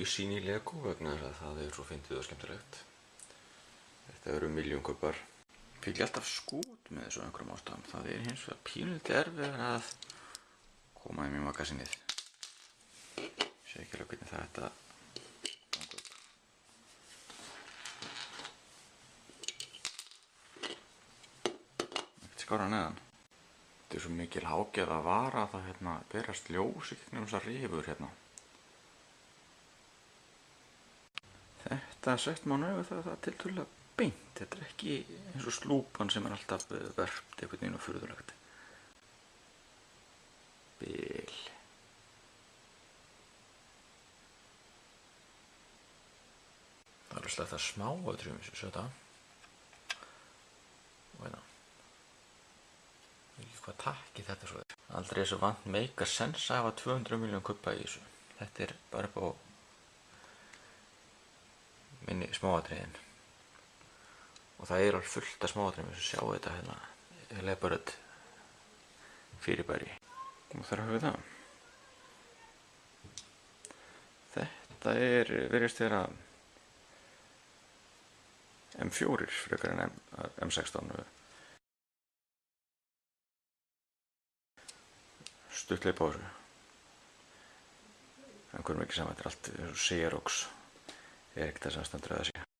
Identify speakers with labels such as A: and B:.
A: ég sýni í Lego vegna þess að það er svo fyndið og skemmtilegt. Þetta eru milljón-kubbar. Fylg ég alltaf skot með þessu einhverjum ástæðum. Það er hins vegar pínulítið erfiðara að koma þeim í magasínið. Sé ekki alveg hvernig þetta gangi upp. Ekkert skára neðan. Þetta er svo mikil hágæða vara að það berast ljós í gegnum þessar rifur hérna. Þetta sett má nauðu það er tiltölulega beint. Þetta er ekki eins og slúpan sem er alltaf verpt einhvern veginn og furðulegt. Bil. Það er slegt að smá atriðum sem þetta. Og hérna. Ég veit ekki hvað takki þetta svo er. Aldrei þessu vant meikar sens að hafa 200 milljón kubba í þessu. Þetta er bara upp á minni smáatriðin. Og það er alveg fullt af smáatriðum sem sjá þetta hérna. Elaborate fyrirbæri. Og þar höfum við það. Þetta virðist vera M4 frekar en M16. Stuttleið på þessu. Einhverjum ekki saman, þetta er allt Xerox. Er ekkert þess að stendur að það sé.